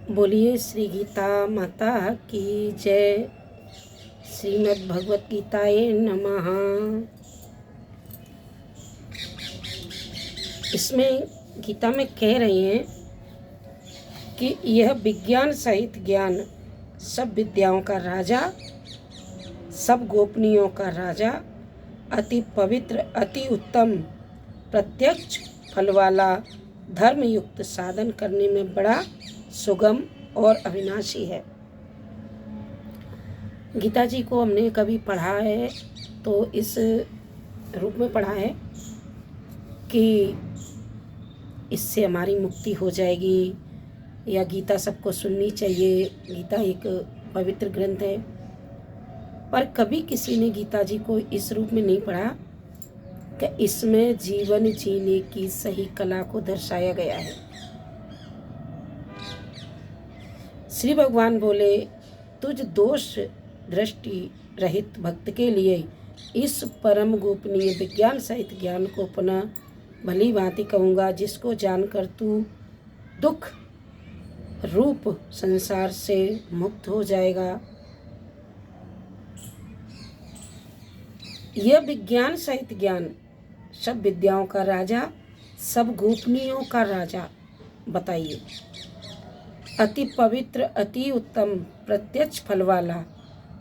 बोलिए श्री गीता माता की जय। श्रीमद् भगवत गीताए नमः। इसमें गीता में कह रहे हैं कि यह विज्ञान सहित ज्ञान सब विद्याओं का राजा, सब गोपनीयों का राजा, अति पवित्र, अति उत्तम, प्रत्यक्ष फल वाला, धर्मयुक्त, साधन करने में बड़ा सुगम और अविनाशी है। गीता जी को हमने कभी पढ़ा है तो इस रूप में पढ़ा है कि इससे हमारी मुक्ति हो जाएगी या गीता सबको सुननी चाहिए। गीता एक पवित्र ग्रंथ है, पर कभी किसी ने गीता जी को इस रूप में नहीं पढ़ा कि इसमें जीवन जीने की सही कला को दर्शाया गया है। श्री भगवान बोले, तुझ दोष दृष्टि रहित भक्त के लिए इस परम गोपनीय विज्ञान सहित ज्ञान को पुनः भली भांति कहूँगा, जिसको जानकर तू दुख रूप संसार से मुक्त हो जाएगा। यह विज्ञान सहित ज्ञान सब विद्याओं का राजा, सब गोपनीयों का राजा। बताइए, अति पवित्र, अति उत्तम, प्रत्यक्ष फल वाला,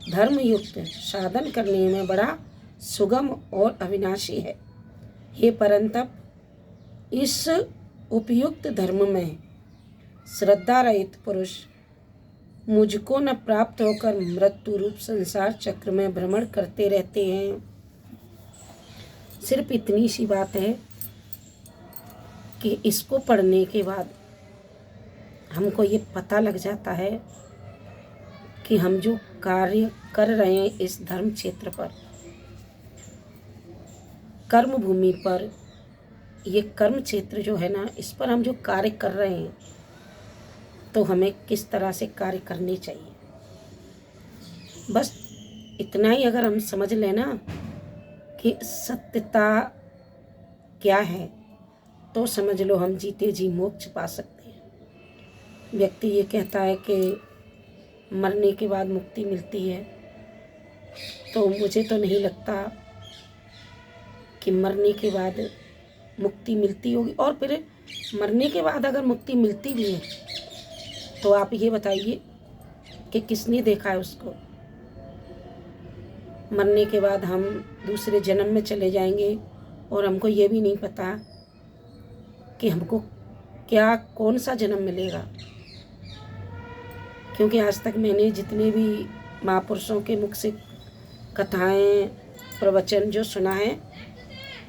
धर्मयुक्त, साधन करने में बड़ा सुगम और अविनाशी है। हे परंतप, इस उपयुक्त धर्म में श्रद्धा रहित पुरुष मुझको न प्राप्त होकर मृत्यु रूप संसार चक्र में भ्रमण करते रहते हैं। सिर्फ इतनी सी बात है कि इसको पढ़ने के बाद हमको ये पता लग जाता है कि हम जो कार्य कर रहे हैं इस धर्म क्षेत्र पर, कर्म भूमि पर, ये कर्म क्षेत्र जो है ना, इस पर हम जो कार्य कर रहे हैं तो हमें किस तरह से कार्य करने चाहिए। बस इतना ही अगर हम समझ लेना कि सत्यता क्या है, तो समझ लो हम जीते जी मोक्ष पा सकते हैं। व्यक्ति ये कहता है कि मरने के बाद मुक्ति मिलती है, तो मुझे तो नहीं लगता कि मरने के बाद मुक्ति मिलती होगी। और फिर मरने के बाद अगर मुक्ति मिलती भी है तो आप ये बताइए कि किसने देखा है उसको। मरने के बाद हम दूसरे जन्म में चले जाएंगे और हमको ये भी नहीं पता कि हमको क्या कौन सा जन्म मिलेगा। क्योंकि आज तक मैंने जितने भी महापुरुषों के मुख से कथाएं, प्रवचन जो सुना है,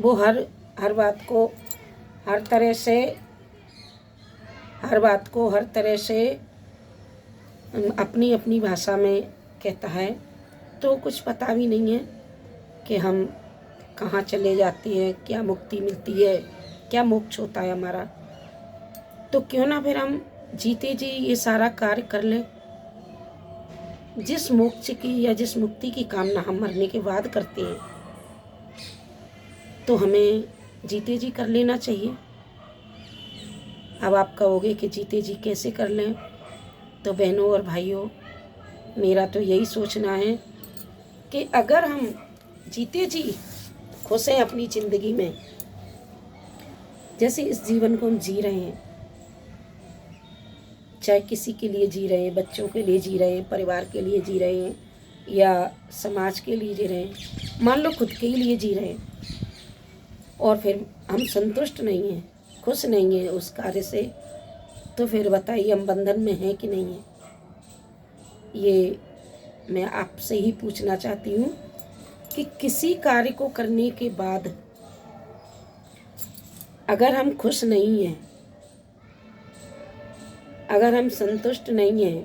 वो हर बात को हर तरह से अपनी अपनी भाषा में कहता है। तो कुछ पता भी नहीं है कि हम कहाँ चले जाते हैं, क्या मुक्ति मिलती है, क्या मोक्ष होता है हमारा। तो क्यों ना फिर हम जीते जी ये सारा कार्य कर लें। जिस मोक्ष की या जिस मुक्ति की कामना हम मरने के बाद करते हैं, तो हमें जीते जी कर लेना चाहिए। अब आप कहोगे कि जीते जी कैसे कर लें। तो बहनों और भाइयों, मेरा तो यही सोचना है कि अगर हम जीते जी खुश हैं अपनी ज़िंदगी में, जैसे इस जीवन को हम जी रहे हैं, चाहे किसी के लिए जी रहे हैं, बच्चों के लिए जी रहे हैं, परिवार के लिए जी रहे हैं या समाज के लिए जी रहे हैं, मान लो खुद के ही लिए जी रहे हैं, और फिर हम संतुष्ट नहीं हैं, खुश नहीं हैं उस कार्य से, तो फिर बताइए हम बंधन में हैं कि नहीं हैं। ये मैं आपसे ही पूछना चाहती हूँ कि किसी कार्य को करने के बाद अगर हम खुश नहीं हैं, अगर हम संतुष्ट नहीं हैं,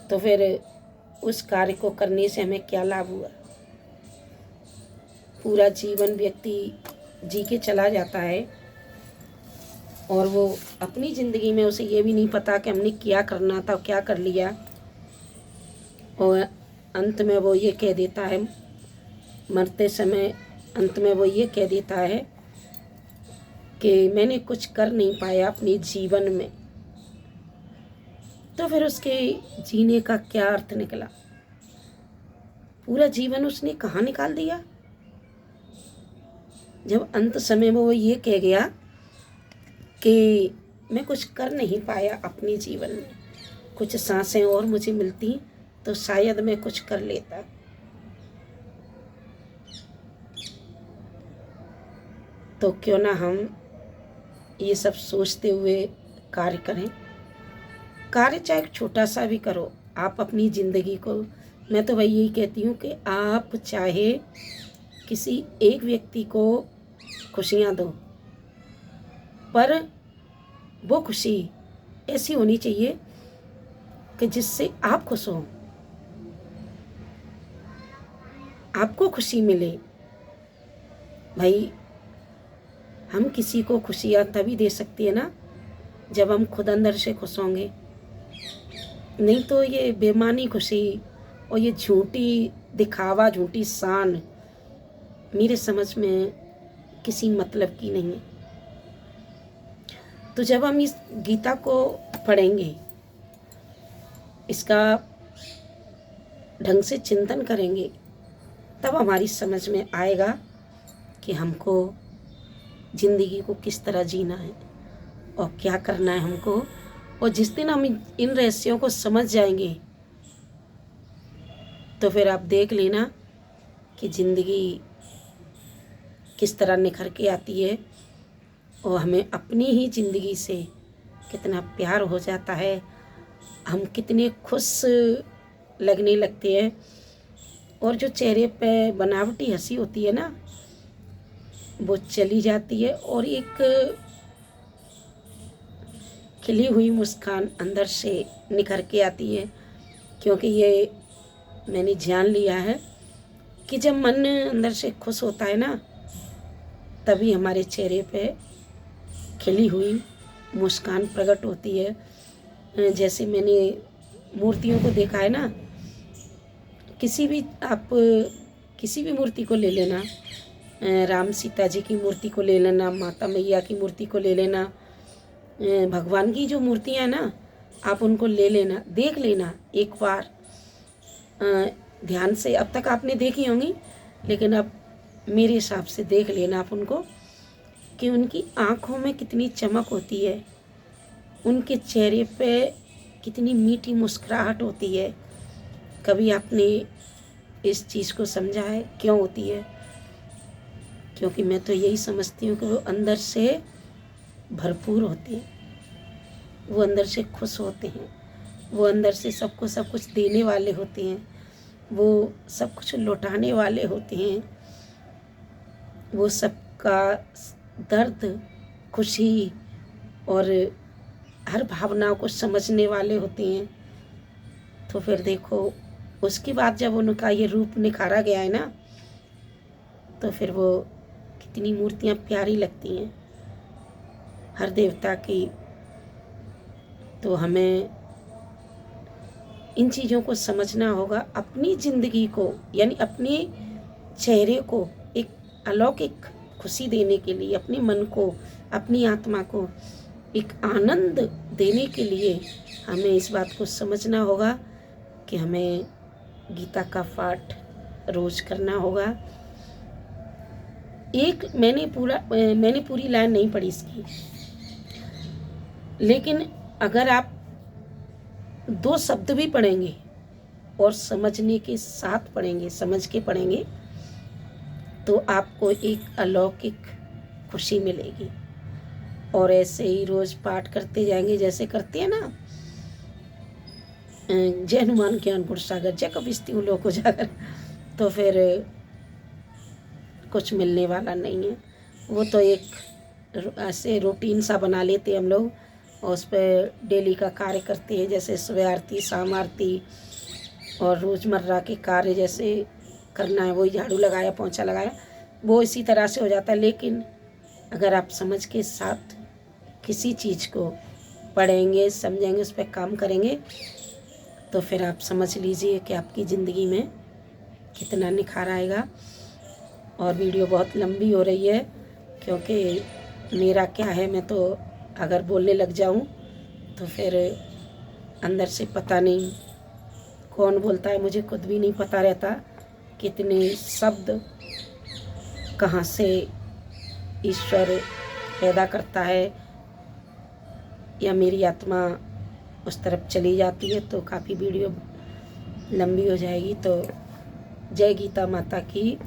तो फिर उस कार्य को करने से हमें क्या लाभ हुआ। पूरा जीवन व्यक्ति जी के चला जाता है और वो अपनी ज़िंदगी में उसे ये भी नहीं पता कि हमने क्या करना था, क्या कर लिया, और अंत में वो ये कह देता है, मरते समय अंत में वो ये कह देता है कि मैंने कुछ कर नहीं पाया अपने जीवन में। तो फिर उसके जीने का क्या अर्थ निकला? पूरा जीवन उसने कहाँ निकाल दिया? जब अंत समय में वो ये कह गया कि मैं कुछ कर नहीं पाया अपने जीवन में, कुछ सांसें और मुझे मिलती तो शायद मैं कुछ कर लेता। तो क्यों ना हम ये सब सोचते हुए कार्य करें। कार्य चाहे छोटा सा भी करो, आप अपनी ज़िंदगी को, मैं तो वही यही कहती हूँ कि आप चाहे किसी एक व्यक्ति को खुशियाँ दो, पर वो खुशी ऐसी होनी चाहिए कि जिससे आप खुश हो, आपको खुशी मिले। भाई हम किसी को खुशियाँ तभी दे सकती है ना जब हम खुद अंदर से खुश होंगे। नहीं तो ये बेमानी खुशी और ये झूठी दिखावा, झूठी शान मेरे समझ में किसी मतलब की नहीं है। तो जब हम इस गीता को पढ़ेंगे, इसका ढंग से चिंतन करेंगे, तब हमारी समझ में आएगा कि हमको ज़िंदगी को किस तरह जीना है और क्या करना है हमको। और जिस दिन हम इन रहस्यों को समझ जाएंगे तो फिर आप देख लेना कि ज़िंदगी किस तरह निखर के आती है और हमें अपनी ही ज़िंदगी से कितना प्यार हो जाता है, हम कितने खुश लगने लगते हैं। और जो चेहरे पे बनावटी हंसी होती है ना, वो चली जाती है और एक खिली हुई मुस्कान अंदर से निखर के आती है। क्योंकि ये मैंने जान लिया है कि जब मन अंदर से खुश होता है ना, तभी हमारे चेहरे पे खिली हुई मुस्कान प्रकट होती है। जैसे मैंने मूर्तियों को देखा है ना, आप किसी भी मूर्ति को ले लेना, राम सीता जी की मूर्ति को ले लेना, माता मैया की मूर्ति को ले लेना, भगवान की जो मूर्तियाँ हैं ना, आप उनको ले लेना, देख लेना एक बार ध्यान से। अब तक आपने देखी होंगी, लेकिन अब मेरे हिसाब से देख लेना आप उनको कि उनकी आँखों में कितनी चमक होती है, उनके चेहरे पे कितनी मीठी मुस्कुराहट होती है। कभी आपने इस चीज़ को समझा है क्यों होती है? क्योंकि मैं तो यही समझती हूँ कि वो अंदर से भरपूर होते हैं, वो अंदर से खुश होते हैं, वो अंदर से सबको सब कुछ देने वाले होते हैं, वो सब कुछ लौटाने वाले होते हैं, वो सबका दर्द, खुशी और हर भावना को समझने वाले होते हैं। तो फिर देखो, उसके बाद जब उनका ये रूप निखारा गया है ना, तो फिर वो कितनी मूर्तियाँ प्यारी लगती हैं हर देवता की। तो हमें इन चीज़ों को समझना होगा, अपनी ज़िंदगी को यानी अपने चेहरे को एक अलौकिक खुशी देने के लिए, अपने मन को, अपनी आत्मा को एक आनंद देने के लिए हमें इस बात को समझना होगा कि हमें गीता का पाठ रोज़ करना होगा। मैंने पूरी लाइन नहीं पढ़ी इसकी, लेकिन अगर आप 2 शब्द भी पढ़ेंगे और समझने के साथ पढ़ेंगे, समझ के पढ़ेंगे, तो आपको एक अलौकिक खुशी मिलेगी। और ऐसे ही रोज़ पाठ करते जाएंगे, जैसे करते हैं ना, जय हनुमान ज्ञान गुण सागर, जय कपिस्ती लोक उजागर, तो फिर कुछ मिलने वाला नहीं है। वो तो एक ऐसे रूटीन सा बना लेते हम लोग और उस पर डेली का कार्य करते हैं, जैसे सुबह आरती, शाम आरती, और रोज़मर्रा के कार्य जैसे करना है, वही झाड़ू लगाया, पोंछा लगाया, वो इसी तरह से हो जाता है। लेकिन अगर आप समझ के साथ किसी चीज़ को पढ़ेंगे, समझेंगे, उस पर काम करेंगे, तो फिर आप समझ लीजिए कि आपकी ज़िंदगी में कितना निखार आएगा। और वीडियो बहुत लंबी हो रही है, क्योंकि मेरा क्या है, मैं तो अगर बोलने लग जाऊं तो फिर अंदर से पता नहीं कौन बोलता है, मुझे खुद भी नहीं पता रहता कितने शब्द कहाँ से ईश्वर पैदा करता है, या मेरी आत्मा उस तरफ चली जाती है तो काफ़ी वीडियो लंबी हो जाएगी। तो जय गीता माता की।